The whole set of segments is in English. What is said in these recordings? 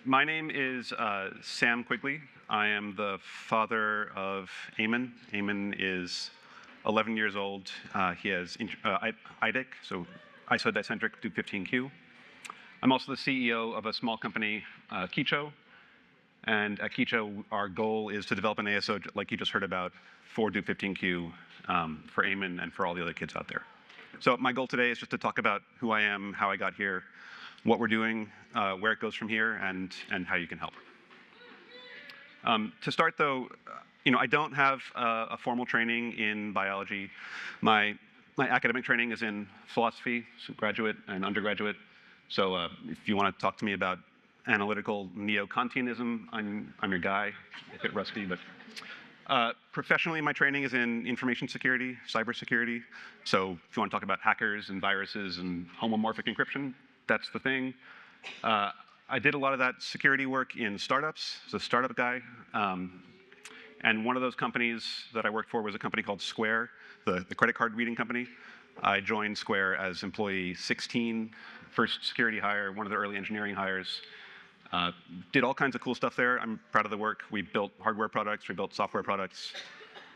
My name is Sam Quigley. I am the father of Aean. Aean is 11 years old. He has IDIC, so isodicentric Dup15q. I'm also the CEO of a small company, Kicho. And at Kicho, our goal is to develop an ASO, like you just heard about, for Dup15q, for Aean and for all the other kids out there. So my goal today is just to talk about who I am, how I got here, what we're doing, where it goes from here, and how you can help. To start, though, I don't have a formal training in biology. My academic training is in philosophy, so graduate and undergraduate. So if you want to talk to me about analytical neo-Kantianism, I'm your guy. A bit rusty, but professionally, my training is in information security, cybersecurity. So if you want to talk about hackers and viruses and homomorphic encryption, that's the thing. I did a lot of that security work in startups, as a startup guy. And one of those companies that I worked for was a company called Square, the credit card reading company. I joined Square as employee 16, first security hire, one of the early engineering hires. Did all kinds of cool stuff there. I'm proud of the work. We built hardware products. We built software products.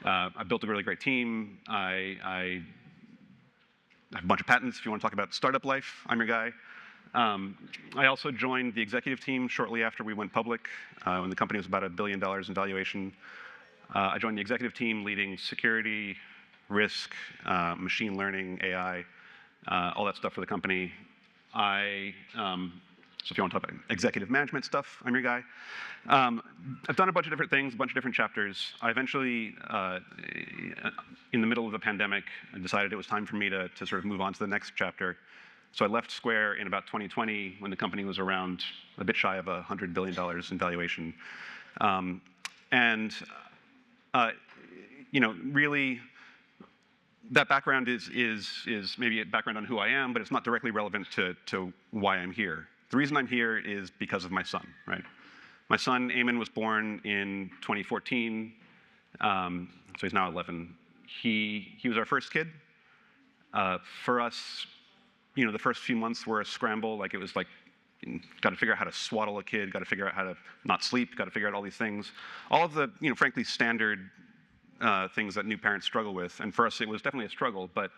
I built a really great team. I have a bunch of patents. If you want to talk about startup life, I'm your guy. I also joined the executive team shortly after we went public, when the company was about $1 billion in valuation. I joined the executive team leading security, risk, machine learning, AI, all that stuff for the company. So if you want to talk about executive management stuff, I'm your guy. I've done a bunch of different things, a bunch of different chapters. I eventually, in the middle of the pandemic, I decided it was time for me to sort of move on to the next chapter. So I left Square in about 2020 when the company was around a bit shy of $100 billion in valuation. Really, that background is maybe a background on who I am, but it's not directly relevant to why I'm here. The reason I'm here is because of my son, right? My son, Aean, was born in 2014, so he's now 11. He was our first kid. For us, the first few months were a scramble. Like, it was like, got to figure out how to swaddle a kid, got to figure out how to not sleep, got to figure out all these things. All of the, frankly, standard things that new parents struggle with. And for us, it was definitely a struggle. But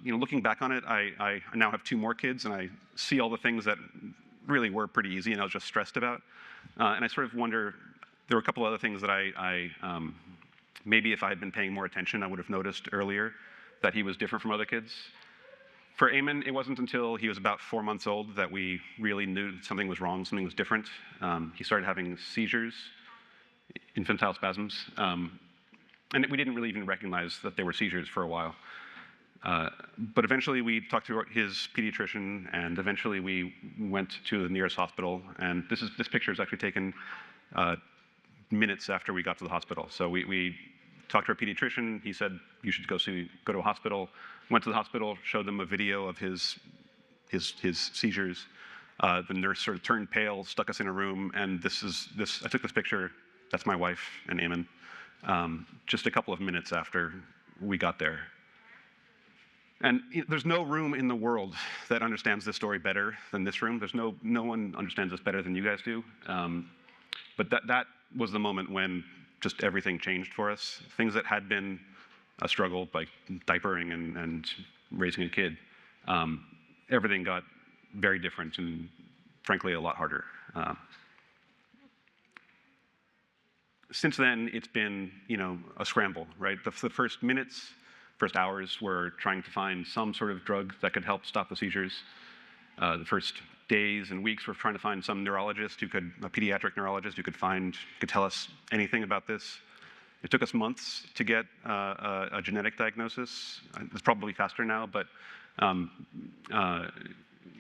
looking back on it, I now have 2 more kids, and I see all the things that really were pretty easy and I was just stressed about. And I sort of wonder, there were a couple other things that maybe if I had been paying more attention, I would have noticed earlier that he was different from other kids. For Aean, it wasn't until he was about 4 months old that we really knew something was wrong, something was different. He started having seizures, infantile spasms, and we didn't really even recognize that they were seizures for a while. But eventually we talked to his pediatrician, and eventually we went to the nearest hospital. And this picture is actually taken minutes after we got to the hospital. So we talked to our pediatrician. He said, you should go to a hospital. Went to the hospital, showed them a video of his seizures. The nurse sort of turned pale, stuck us in a room, and I took this picture. That's my wife and Aean, just a couple of minutes after we got there. And there's no room in the world that understands this story better than this room. There's no one understands this better than you guys do. But that was the moment when just everything changed for us. Things that had been a struggle, like diapering and raising a kid, everything got very different and, frankly, a lot harder. Since then, it's been a scramble, right? The first minutes, first hours, were trying to find some sort of drug that could help stop the seizures. The first days and weeks, we're trying to find some neurologist a pediatric neurologist who could tell us anything about this. It took us months to get a genetic diagnosis. It's probably faster now, but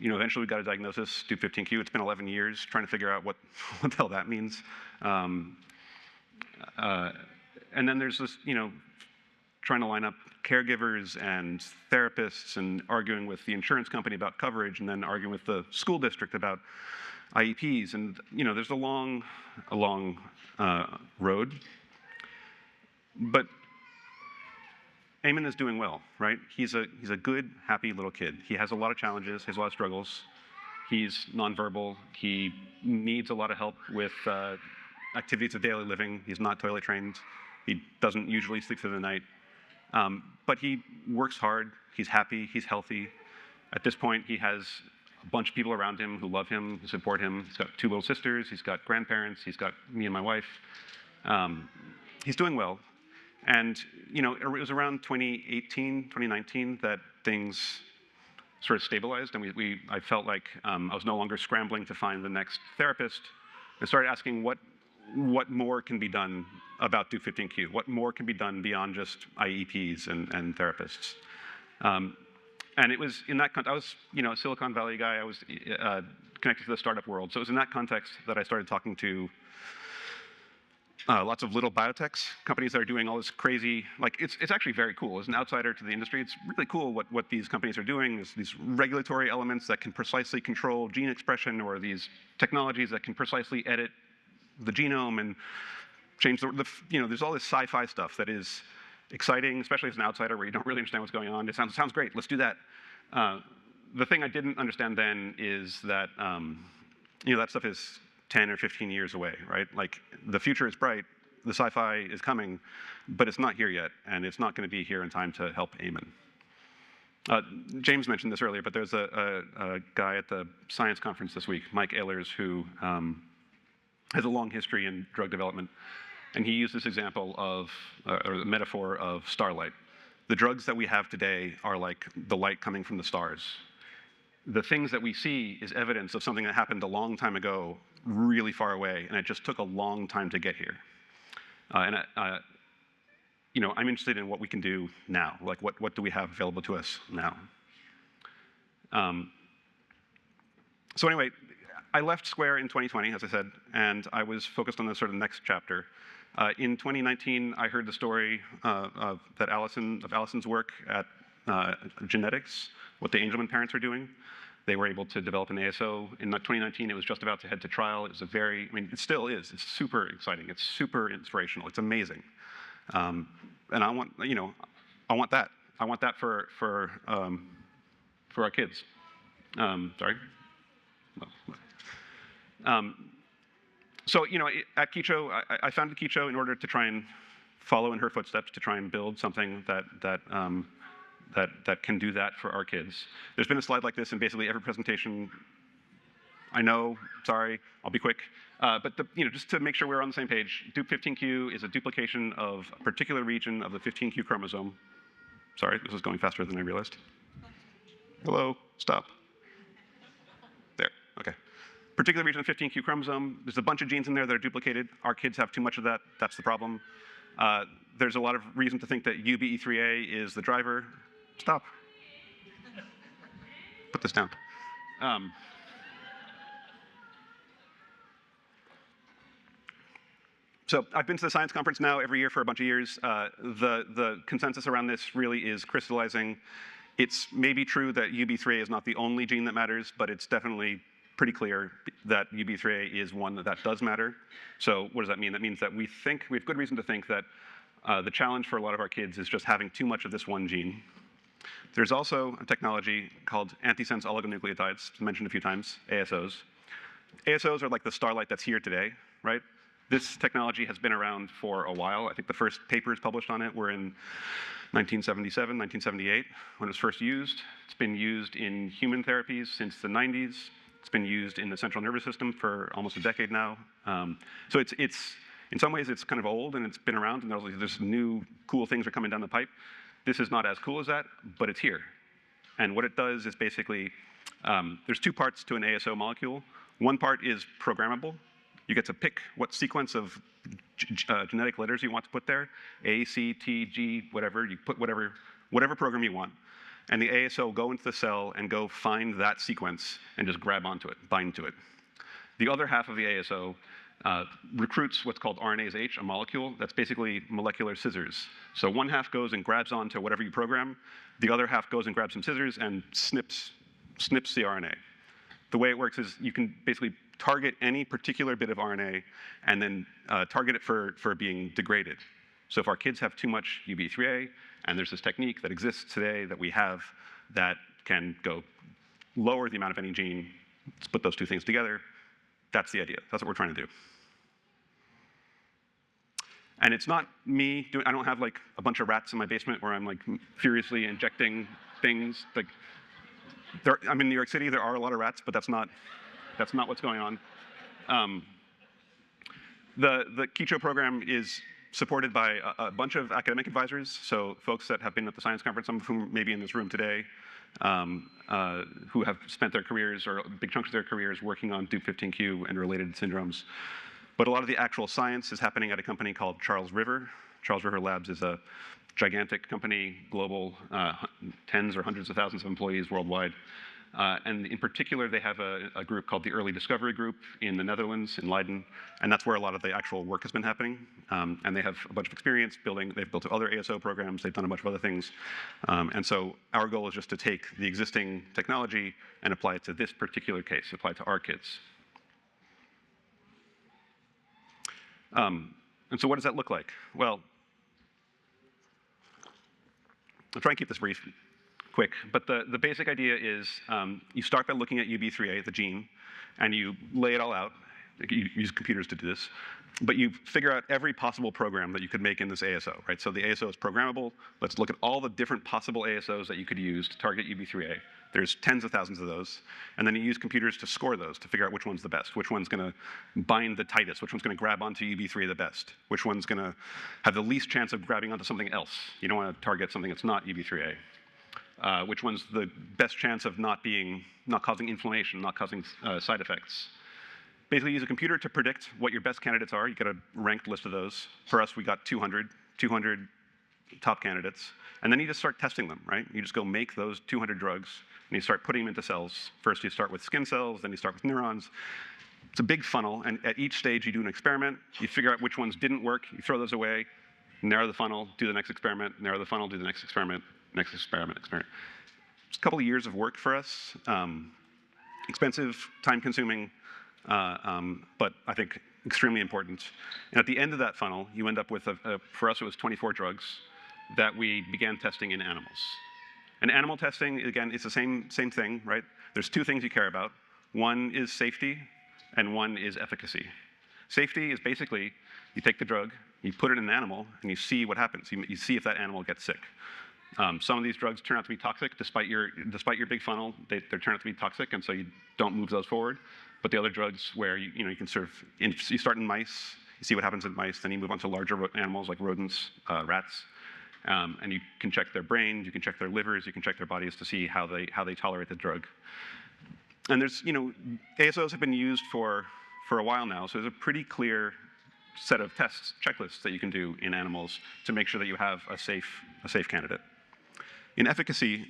eventually we got a diagnosis, Dup15q. It's been 11 years trying to figure out what the hell that means. And then there's this, trying to line up caregivers and therapists and arguing with the insurance company about coverage, and then arguing with the school district about IEPs. And there's a long road. But Aean is doing well, right? He's a good, happy little kid. He has a lot of challenges, he has a lot of struggles. He's nonverbal. He needs a lot of help with activities of daily living. He's not toilet trained. He doesn't usually sleep through the night. But he works hard. He's happy. He's healthy. At this point, he has a bunch of people around him who love him, who support him. He's got 2 little sisters. He's got grandparents. He's got me and my wife. He's doing well. And it was around 2018, 2019 that things sort of stabilized, and I felt like I was no longer scrambling to find the next therapist. I started asking what more can be done about Dup15q? What more can be done beyond just IEPs and therapists? And it was in that context, I was a Silicon Valley guy. I was connected to the startup world. So it was in that context that I started talking to lots of little biotechs, companies that are doing all this crazy, like it's actually very cool. As an outsider to the industry, it's really cool what these companies are doing. There's these regulatory elements that can precisely control gene expression, or these technologies that can precisely edit the genome and change there's all this sci-fi stuff that is exciting, especially as an outsider where you don't really understand what's going on. It sounds great, let's do that. The thing I didn't understand then is that that stuff is 10 or 15 years away, right? Like, the future is bright, the sci-fi is coming, but it's not here yet, and it's not going to be here in time to help Aean. James mentioned this earlier, but there's a guy at the science conference this week, Mike Ehlers, who has a long history in drug development, and he used this example of, or the metaphor of starlight. The drugs that we have today are like the light coming from the stars. The things that we see is evidence of something that happened a long time ago, really far away, and it just took a long time to get here. I'm interested in what we can do now. Like, what do we have available to us now? So anyway, I left Square in 2020, as I said, and I was focused on the sort of next chapter. In 2019, I heard the story of Allison's work at genetics, what the Angelman parents are doing. They were able to develop an ASO. In 2019, it was just about to head to trial. It was it still is. It's super exciting. It's super inspirational. It's amazing. And I want that. I want that for our kids. Sorry. So at Kicho, I founded Kicho in order to try and follow in her footsteps, to try and build something that can do that for our kids. There's been a slide like this in basically every presentation. I know, sorry, I'll be quick. But just to make sure we're on the same page, Dup15q is a duplication of a particular region of the 15q chromosome. Sorry, this is going faster than I realized. Hello, stop. There, okay. Particular region of the 15q chromosome. There's a bunch of genes in there that are duplicated. Our kids have too much of that. That's the problem. There's a lot of reason to think that UBE3A is the driver. Stop. Put this down. So I've been to the science conference now every year for a bunch of years. The consensus around this really is crystallizing. It's maybe true that UB3A is not the only gene that matters, but it's definitely pretty clear that UB3A is one that does matter. So what does that mean? That means that we have good reason to think that the challenge for a lot of our kids is just having too much of this one gene. There's also a technology called antisense oligonucleotides, mentioned a few times, ASOs. ASOs are like the starlight that's here today, right? This technology has been around for a while. I think the first papers published on it were in 1977, 1978, when it was first used. It's been used in human therapies since the 90s. It's been used in the central nervous system for almost a decade now. So it's in some ways, it's kind of old, and it's been around, and there's new cool things are coming down the pipe. This is not as cool as that, but it's here. And what it does is basically, there's 2 parts to an ASO molecule. One part is programmable. You get to pick what sequence of genetic letters you want to put there, A, C, T, G, whatever. You put whatever program you want. And the ASO will go into the cell and go find that sequence and just grab onto it, bind to it. The other half of the ASO recruits what's called RNase H, a molecule that's basically molecular scissors. So one half goes and grabs onto whatever you program. The other half goes and grabs some scissors and snips the RNA. The way it works is you can basically target any particular bit of RNA and then target it for being degraded. So if our kids have too much UB3A, and there's this technique that exists today that we have that can go lower the amount of any gene Let's put those two things together. That's the idea. That's what we're trying to do. And it's not me doing, I don't have like a bunch of rats in my basement where I'm like furiously injecting things. Like, I'm in New York City, there are a lot of rats, but that's not what's going on. The Kicho program is supported by a bunch of academic advisors, so folks that have been at the science conference, some of whom may be in this room today, who have spent their careers, or big chunks of their careers, working on Dup15q and related syndromes. But a lot of the actual science is happening at a company called Charles River. Charles River Labs is a gigantic company, global, tens or hundreds of thousands of employees worldwide. And in particular, they have a group called the Early Discovery Group in the Netherlands, in Leiden, and that's where a lot of the actual work has been happening. And they have a bunch of experience building, they've built other ASO programs, they've done a bunch of other things. And so our goal is just to take the existing technology and apply it to this particular case, apply it to our kids. And so what does that look like? Well, I'll try and keep this brief, quick, but the basic idea is you start by looking at UB3A, the gene, and you lay it all out. You use computers to do this, but you figure out every possible program that you could make in this ASO, right? So the ASO is programmable. Let's look at all the different possible ASOs that you could use to target UB3A. There's tens of thousands of those, and then you use computers to score those, to figure out which one's the best, which one's gonna bind the tightest, which one's gonna grab onto UB3A the best, which one's gonna have the least chance of grabbing onto something else. You don't wanna target something that's not UB3A. Which one's the best chance of not causing inflammation, not causing side effects. Basically use a computer to predict what your best candidates are. You get a ranked list of those. For us, we got 200 top candidates. And then you just start testing them, right? You just go make those 200 drugs, and you start putting them into cells. First, you start with skin cells, then you start with neurons. It's a big funnel, and at each stage, you do an experiment. You figure out which ones didn't work, you throw those away, narrow the funnel, do the next experiment, narrow the funnel, do the next experiment, next experiment. It's a couple of years of work for us. Expensive, time-consuming, but I think extremely important. And at the end of that funnel, you end up with, for us, it was 24 drugs that we began testing in animals. And animal testing, again, is the same thing, right? There's two things you care about. One is safety, and one is efficacy. Safety is basically, you take the drug, you put it in an animal, and you see what happens. You see if that animal gets sick. Some of these drugs turn out to be toxic, despite your big funnel, they turn out to be toxic, and so you don't move those forward. But the other drugs where you can sort of, you start in mice, you see what happens in mice, then you move on to larger animals like rodents, rats, and you can check their brains, you can check their livers, you can check their bodies to see how they tolerate the drug. And there's, ASOs have been used for a while now, so there's a pretty clear set of tests, checklists that you can do in animals to make sure that you have a safe candidate. In efficacy,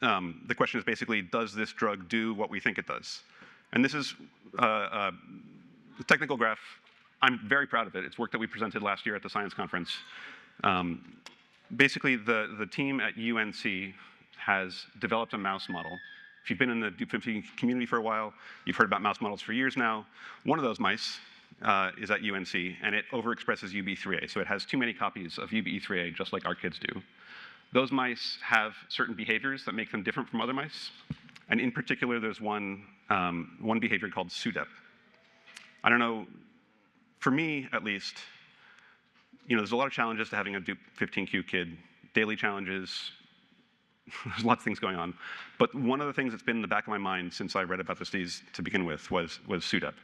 the question is basically, does this drug do what we think it does? And this is the technical graph. I'm very proud of it. It's work that we presented last year at the science conference. Basically, the team at UNC has developed a mouse model. If you've been in the Dup15q community for a while, you've heard about mouse models for years now. One of those mice is at UNC, and it overexpresses UB3A. So it has too many copies of UB3A, just like our kids do. Those mice have certain behaviors that make them different from other mice. And in particular, there's one behavior called SUDEP. I don't know, for me at least, there's a lot of challenges to having a Dup15q kid. Daily challenges, there's lots of things going on. But one of the things that's been in the back of my mind since I read about this disease to begin with was SUDEP.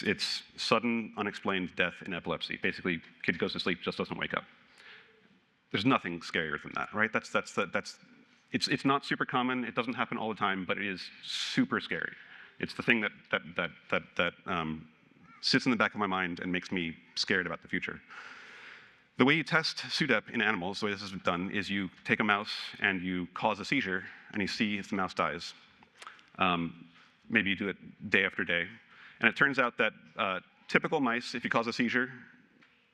It's sudden unexplained death in epilepsy. Basically, kid goes to sleep, just doesn't wake up. There's nothing scarier than that, right? It's not super common. It doesn't happen all the time, but it is super scary. It's the thing that sits in the back of my mind and makes me scared about the future. The way you test SUDEP in animals, the way this is done, is you take a mouse and you cause a seizure, and you see if the mouse dies. Maybe you do it day after day. And it turns out that typical mice, if you cause a seizure,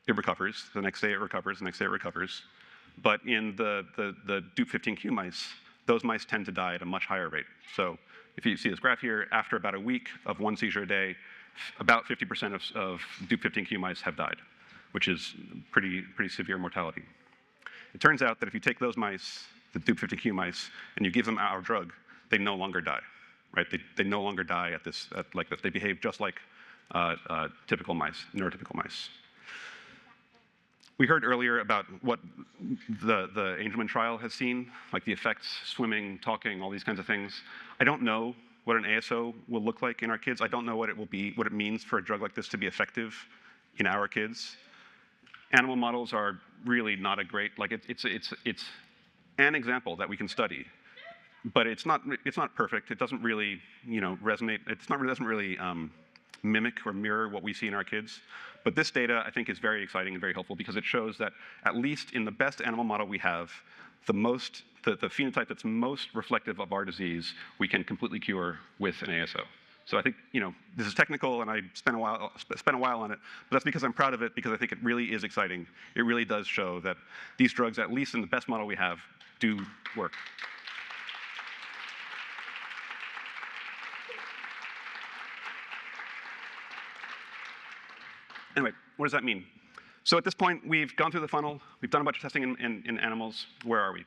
it recovers. The next day it recovers, the next day it recovers. But in the Dup15q mice, those mice tend to die at a much higher rate. So if you see this graph here, after about a week of one seizure a day, about 50% of Dup15q mice have died, which is pretty severe mortality. It turns out that if you take those mice, the Dup15q mice, and you give them our drug, they no longer die. right? They no longer die like this. They behave just like typical mice, neurotypical mice. We heard earlier about what the Angelman trial has seen, like the effects, swimming, talking, all these kinds of things. I don't know what an ASO will look like in our kids. I don't know what it will be, what it means for a drug like this to be effective in our kids. Animal models are really not a great, like it's an example that we can study, but it's not perfect. It doesn't really, resonate. It doesn't really mimic or mirror what we see in our kids. But this data, I think, is very exciting and very helpful because it shows that at least in the best animal model we have, the phenotype that's most reflective of our disease, we can completely cure with an ASO. So I think, this is technical, and I spent a while on it, but that's because I'm proud of it, because I think it really is exciting. It really does show that these drugs, at least in the best model we have, do work. Anyway, what does that mean? So at this point, we've gone through the funnel. We've done a bunch of testing in animals. Where are we?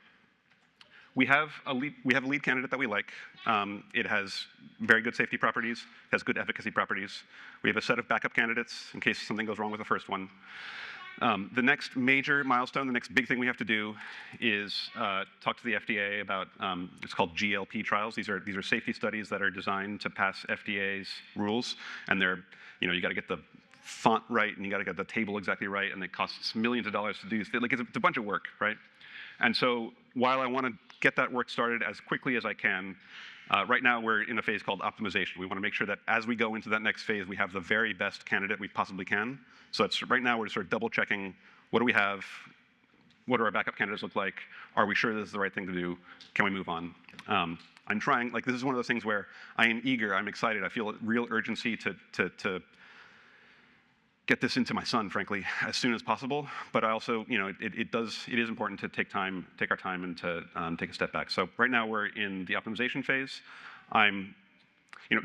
We have a lead candidate that we like. It has very good safety properties, has good efficacy properties. We have a set of backup candidates in case something goes wrong with the first one. The next major milestone, the next big thing we have to do is talk to the FDA about, it's called GLP trials. These are safety studies that are designed to pass FDA's rules, and they're, you got to get the font right, and you got to get the table exactly right, and it costs millions of dollars to do this. Like, it's a bunch of work, right? And so while I want to get that work started as quickly as I can, right now we're in a phase called optimization. We want to make sure that as we go into that next phase, we have the very best candidate we possibly can. So right now we're sort of double checking, what do we have? What do our backup candidates look like? Are we sure this is the right thing to do? Can we move on? I'm trying, like, this is one of those things where I am eager, I'm excited, I feel a real urgency to get this into my son, frankly, as soon as possible. But I also, it is important to take our time and to take a step back. So right now we're in the optimization phase.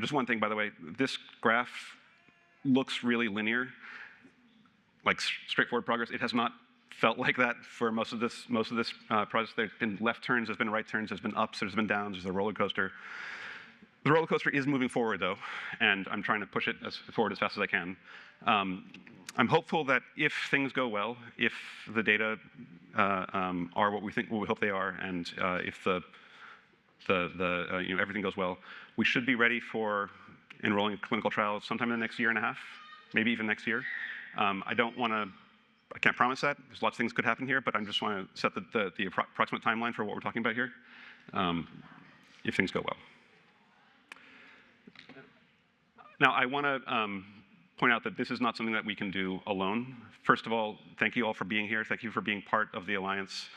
Just one thing, by the way, this graph looks really linear, like straightforward progress. It has not felt like that for most of this process. There's been left turns, there's been right turns, there's been ups, there's been downs, there's a roller coaster. The roller coaster is moving forward, though, and I'm trying to push it forward as fast as I can. I'm hopeful that if things go well, if the data are what we hope they are, and if everything goes well, we should be ready for enrolling clinical trials sometime in the next year and a half, maybe even next year. I can't promise that. There's lots of things could happen here, but I just want to set the approximate timeline for what we're talking about here, if things go well. Now, I want to point out that this is not something that we can do alone. First of all, thank you all for being here. Thank you for being part of the Alliance.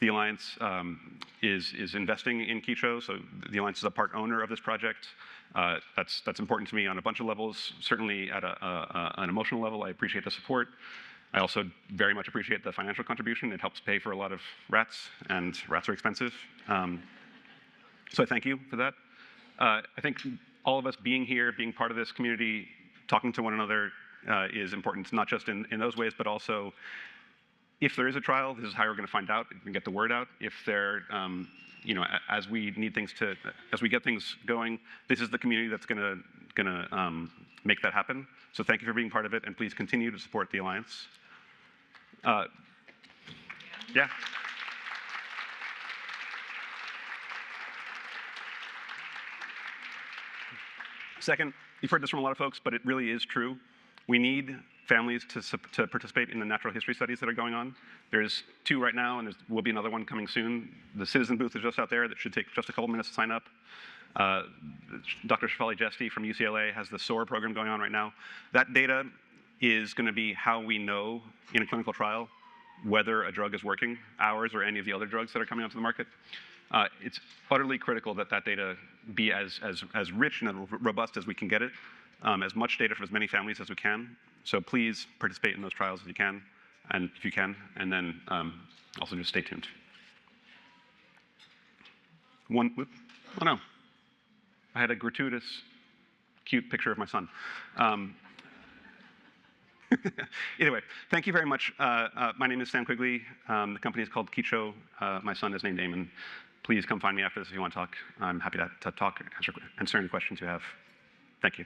The Alliance is investing in Kicho, so the Alliance is a part owner of this project. That's important to me on a bunch of levels. Certainly at an emotional level, I appreciate the support. I also very much appreciate the financial contribution. It helps pay for a lot of rats, and rats are expensive. So I thank you for that. I think all of us being here, being part of this community, talking to one another is important, not just in those ways, but also if there is a trial, this is how we're going to find out and get the word out. If there, as we get things going, this is the community that's going to make that happen. So thank you for being part of it, and please continue to support the Alliance. Yeah. Second, you've heard this from a lot of folks, but it really is true. We need families to participate in the natural history studies that are going on. There's 2 right now, and there will be another one coming soon. The citizen booth is just out there. That should take just a couple minutes to sign up. Dr. Shefali Jesti from UCLA has the SOAR program going on right now. That data is going to be how we know in a clinical trial whether a drug is working, ours or any of the other drugs that are coming onto the market. It's utterly critical that that data be as rich and robust as we can get it, as much data from as many families as we can. So please participate in those trials if you can, and then also just stay tuned. Oh no, I had a gratuitous, cute picture of my son. Anyway, thank you very much. My name is Sam Quigley. The company is called Kicho. My son is named Aean. please come find me after this if you want to talk. I'm happy to talk, answer any questions you have. Thank you.